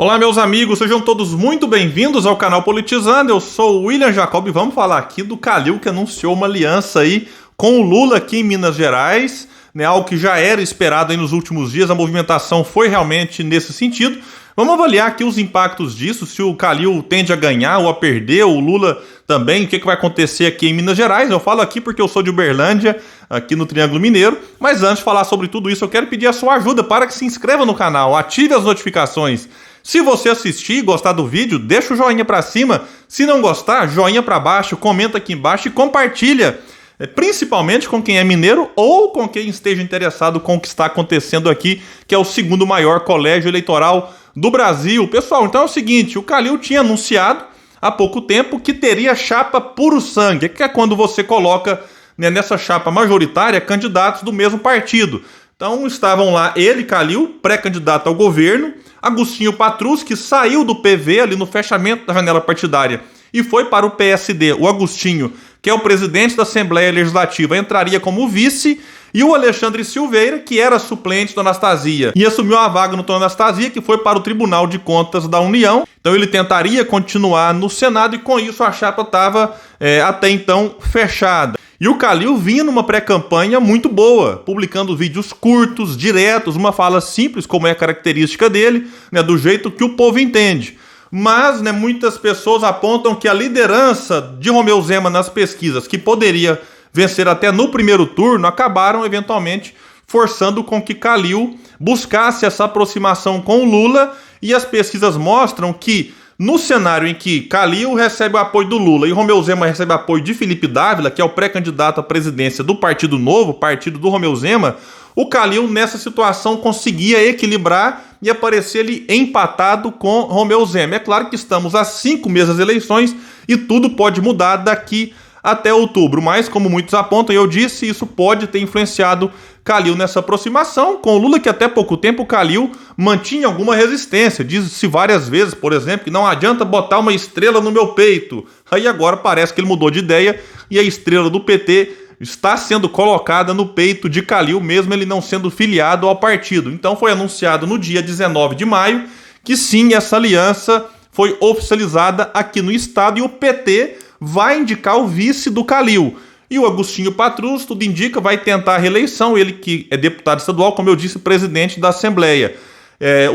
Olá, meus amigos, sejam todos muito bem-vindos ao canal Politizando. Eu sou o William Jacob e vamos falar aqui do Calil, que anunciou uma aliança aí com o Lula aqui em Minas Gerais, né, algo que já era esperado aí nos últimos dias. A movimentação foi realmente nesse sentido. Vamos avaliar aqui os impactos disso, se o Calil tende a ganhar ou a perder, o Lula também, o que vai acontecer aqui em Minas Gerais. Eu falo aqui porque eu sou de Uberlândia, aqui no Triângulo Mineiro, mas antes de falar sobre tudo isso, eu quero pedir a sua ajuda para que se inscreva no canal, ative as notificações. Se você assistir e gostar do vídeo, deixa o joinha para cima. Se não gostar, joinha para baixo, comenta aqui embaixo e compartilha, principalmente com quem é mineiro ou com quem esteja interessado com o que está acontecendo aqui, que é o segundo maior colégio eleitoral do Brasil. Pessoal, então é o seguinte, o Calil tinha anunciado há pouco tempo que teria chapa puro sangue, que é quando você coloca, né, nessa chapa majoritária candidatos do mesmo partido. Então estavam lá ele, Calil, pré-candidato ao governo, Agostinho Patrus, que saiu do PV ali no fechamento da janela partidária e foi para o PSD. O Agostinho, que é o presidente da Assembleia Legislativa, entraria como vice, e o Alexandre Silveira, que era suplente do Anastasia, e assumiu a vaga no turno Anastasia, que foi para o Tribunal de Contas da União. Então ele tentaria continuar no Senado e com isso a chapa estava até então fechada. E o Calil vinha numa pré-campanha muito boa, publicando vídeos curtos, diretos, uma fala simples, como é a característica dele, né, do jeito que o povo entende. Mas, né, muitas pessoas apontam que a liderança de Romeu Zema nas pesquisas, que poderia vencer até no primeiro turno, acabaram eventualmente forçando com que Calil buscasse essa aproximação com o Lula, e as pesquisas mostram que no cenário em que Calil recebe o apoio do Lula e Romeu Zema recebe o apoio de Felipe Dávila, que é o pré-candidato à presidência do Partido Novo, partido do Romeu Zema, o Calil nessa situação conseguia equilibrar e aparecer ali empatado com Romeu Zema. É claro que estamos a 5 meses das eleições e tudo pode mudar daqui até outubro, mas como muitos apontam, eu disse, isso pode ter influenciado Calil nessa aproximação com o Lula, que até pouco tempo o Calil mantinha alguma resistência. Disse várias vezes, por exemplo, que não adianta botar uma estrela no meu peito. Aí agora parece que ele mudou de ideia e a estrela do PT está sendo colocada no peito de Calil, mesmo ele não sendo filiado ao partido. Então foi anunciado no dia 19 de maio que sim, essa aliança foi oficializada aqui no estado e o PT vai indicar o vice do Calil. E o Agostinho Patrus, tudo indica, vai tentar a reeleição, ele que é deputado estadual, como eu disse, presidente da Assembleia.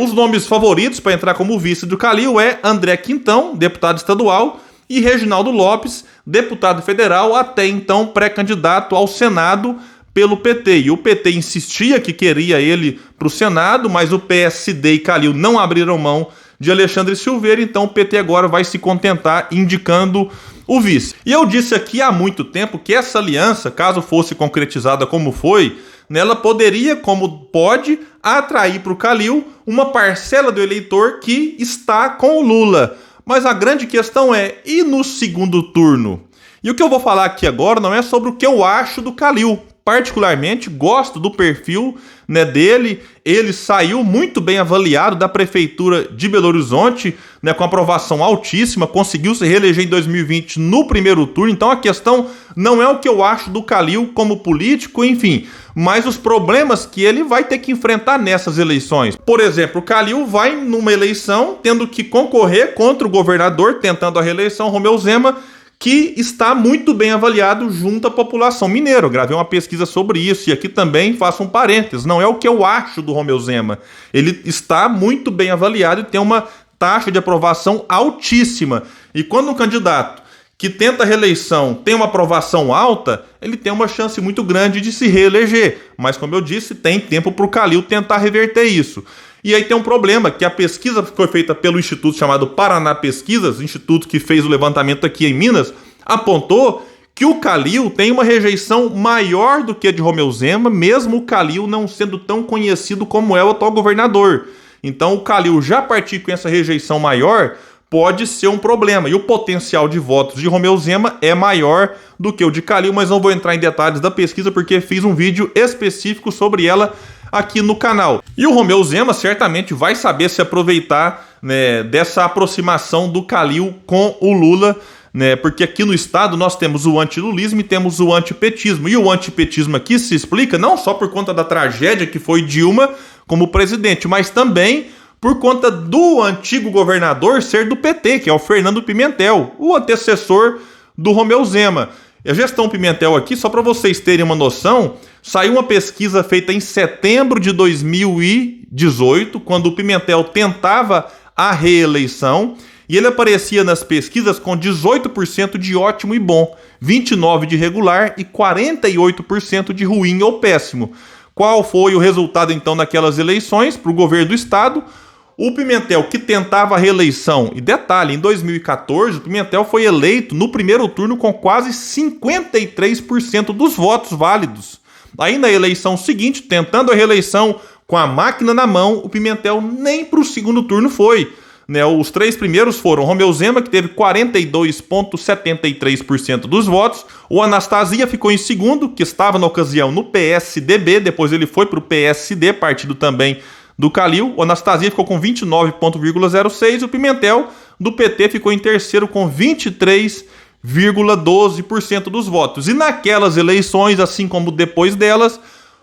Os nomes favoritos para entrar como vice do Calil é André Quintão, deputado estadual, e Reginaldo Lopes, deputado federal, até então pré-candidato ao Senado pelo PT. E o PT insistia que queria ele para o Senado, mas o PSD e Calil não abriram mão de Alexandre Silveira, então o PT agora vai se contentar indicando o vice. E eu disse aqui há muito tempo que essa aliança, caso fosse concretizada como foi, ela poderia, como pode, atrair para o Calil uma parcela do eleitor que está com o Lula. Mas a grande questão é, e no segundo turno? E o que eu vou falar aqui agora não é sobre o que eu acho do Calil. Particularmente gosto do perfil, né, dele. Ele saiu muito bem avaliado da Prefeitura de Belo Horizonte, né, com aprovação altíssima, conseguiu se reeleger em 2020 no primeiro turno. Então a questão não é o que eu acho do Calil como político, enfim, mas os problemas que ele vai ter que enfrentar nessas eleições. Por exemplo, o Calil vai numa eleição tendo que concorrer contra o governador, tentando a reeleição, Romeu Zema, que está muito bem avaliado junto à população mineira. Eu gravei uma pesquisa sobre isso e aqui também faço um parênteses. Não é o que eu acho do Romeu Zema. Ele está muito bem avaliado e tem uma taxa de aprovação altíssima. E quando um candidato que tenta a reeleição tem uma aprovação alta, ele tem uma chance muito grande de se reeleger. Mas, como eu disse, tem tempo para o Calil tentar reverter isso. E aí tem um problema, que a pesquisa foi feita pelo instituto chamado Paraná Pesquisas, instituto que fez o levantamento aqui em Minas, apontou que o Calil tem uma rejeição maior do que a de Romeu Zema, mesmo o Calil não sendo tão conhecido como é o atual governador. Então o Calil já partir com essa rejeição maior pode ser um problema. E o potencial de votos de Romeu Zema é maior do que o de Calil, mas não vou entrar em detalhes da pesquisa porque fiz um vídeo específico sobre ela aqui no canal. E o Romeu Zema certamente vai saber se aproveitar, né, dessa aproximação do Calil com o Lula, né, porque aqui no estado nós temos o antilulismo e temos o antipetismo. E o antipetismo aqui se explica não só por conta da tragédia que foi Dilma como presidente, mas também por conta do antigo governador ser do PT, que é o Fernando Pimentel, o antecessor do Romeu Zema. E a gestão Pimentel aqui, só para vocês terem uma noção, saiu uma pesquisa feita em setembro de 2018, quando o Pimentel tentava a reeleição, e ele aparecia nas pesquisas com 18% de ótimo e bom, 29% de regular e 48% de ruim ou péssimo. Qual foi o resultado então naquelas eleições para o governo do estado? O Pimentel, que tentava a reeleição, e detalhe, em 2014, o Pimentel foi eleito no primeiro turno com quase 53% dos votos válidos. Aí na eleição seguinte, tentando a reeleição com a máquina na mão, o Pimentel nem para o segundo turno foi. Os três primeiros foram Romeu Zema, que teve 42,73% dos votos. O Anastasia ficou em segundo, que estava na ocasião no PSDB, depois ele foi para o PSD, partido também do Calil. O Anastasia ficou com 29,06% e o Pimentel, do PT, ficou em terceiro com 23,12% dos votos. E naquelas eleições, assim como depois delas,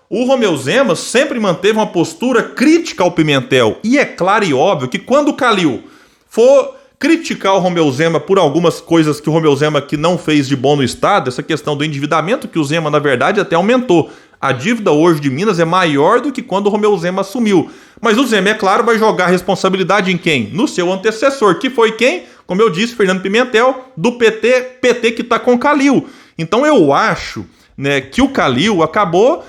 o Romeu Zema sempre manteve uma postura crítica ao Pimentel. E é claro e óbvio que quando o Calil for criticar o Romeu Zema por algumas coisas que o Romeu Zema que não fez de bom no estado, essa questão do endividamento, que o Zema, na verdade, até aumentou. A dívida hoje de Minas é maior do que quando o Romeu Zema assumiu. Mas o Zema, é claro, vai jogar a responsabilidade em quem? No seu antecessor, que foi quem? Como eu disse, Fernando Pimentel, do PT que está com o Calil. Então eu acho, que o Calil acabou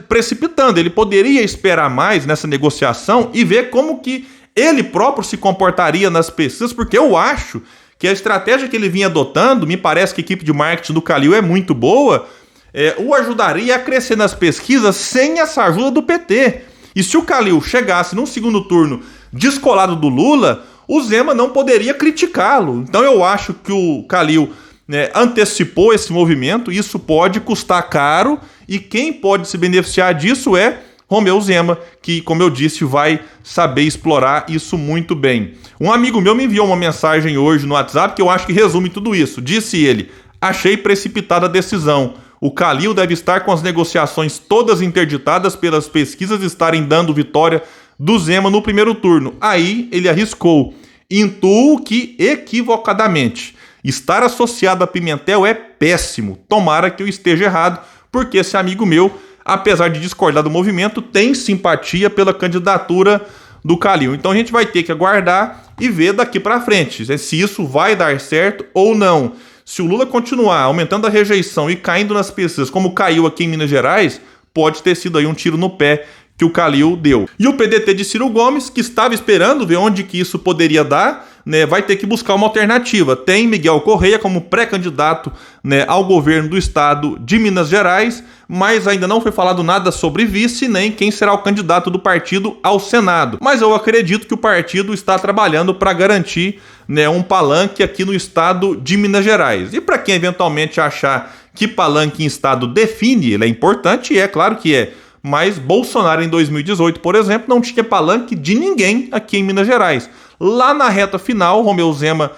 precipitando. Ele poderia esperar mais nessa negociação e ver como que ele próprio se comportaria nas pesquisas, porque eu acho que a estratégia que ele vinha adotando, me parece que a equipe de marketing do Calil é muito boa, o ajudaria a crescer nas pesquisas sem essa ajuda do PT. E se o Calil chegasse num segundo turno descolado do Lula, o Zema não poderia criticá-lo. Então eu acho que o Calil antecipou esse movimento, isso pode custar caro, e quem pode se beneficiar disso é Romeu Zema, que, como eu disse, vai saber explorar isso muito bem. Um amigo meu me enviou uma mensagem hoje no WhatsApp que eu acho que resume tudo isso. Disse ele: achei precipitada a decisão. O Calil deve estar com as negociações todas interditadas pelas pesquisas estarem dando vitória do Zema no primeiro turno. Aí ele arriscou: intuo que equivocadamente. Estar associado a Pimentel é péssimo. Tomara que eu esteja errado, porque esse amigo meu, apesar de discordar do movimento, tem simpatia pela candidatura do Calil. Então a gente vai ter que aguardar e ver daqui para frente se isso vai dar certo ou não. Se o Lula continuar aumentando a rejeição e caindo nas pesquisas como caiu aqui em Minas Gerais, pode ter sido aí um tiro no pé que o Calil deu. E o PDT de Ciro Gomes, que estava esperando ver onde que isso poderia dar, vai ter que buscar uma alternativa. Tem Miguel Correia como pré-candidato ao governo do estado de Minas Gerais, mas ainda não foi falado nada sobre vice, nem quem será o candidato do partido ao Senado. Mas eu acredito que o partido está trabalhando para garantir um palanque aqui no estado de Minas Gerais. E para quem eventualmente achar que palanque em estado define, ele é importante, e é claro que é. Mas Bolsonaro em 2018, por exemplo, não tinha palanque de ninguém aqui em Minas Gerais. Lá na reta final, Romeu Zema,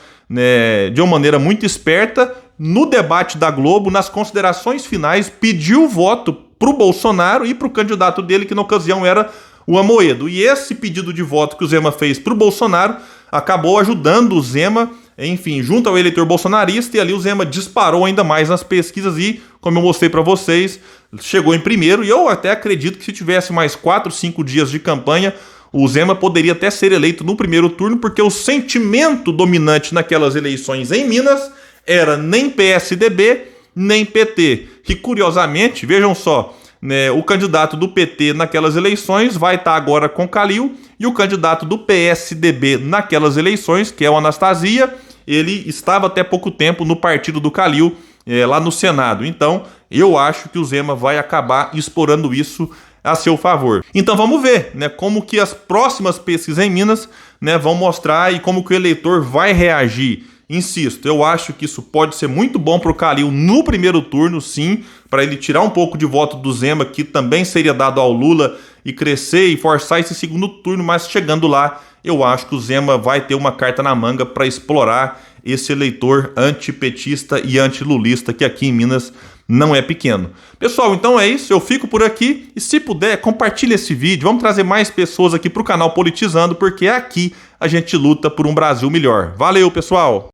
de uma maneira muito esperta, no debate da Globo, nas considerações finais, pediu voto para o Bolsonaro e para o candidato dele, que na ocasião era o Amoedo. E esse pedido de voto que o Zema fez para o Bolsonaro acabou ajudando o Zema, enfim, junto ao eleitor bolsonarista, e ali o Zema disparou ainda mais nas pesquisas e, como eu mostrei para vocês, chegou em primeiro. E eu até acredito que se tivesse mais 4, 5 dias de campanha, o Zema poderia até ser eleito no primeiro turno, porque o sentimento dominante naquelas eleições em Minas era nem PSDB, nem PT. Que, curiosamente, vejam só, o candidato do PT naquelas eleições vai estar agora com Calil, e o candidato do PSDB naquelas eleições, que é o Anastasia, ele estava até pouco tempo no partido do Calil, lá no Senado. Então, eu acho que o Zema vai acabar explorando isso a seu favor. Então vamos ver como que as próximas pesquisas em Minas vão mostrar e como que o eleitor vai reagir. Insisto, eu acho que isso pode ser muito bom para o Calil no primeiro turno, sim, para ele tirar um pouco de voto do Zema, que também seria dado ao Lula, e crescer e forçar esse segundo turno, mas chegando lá, eu acho que o Zema vai ter uma carta na manga para explorar esse eleitor antipetista e antilulista que aqui em Minas não é pequeno. Pessoal, então é isso, eu fico por aqui e se puder, compartilhe esse vídeo, vamos trazer mais pessoas aqui para o canal Politizando, porque aqui a gente luta por um Brasil melhor. Valeu, pessoal!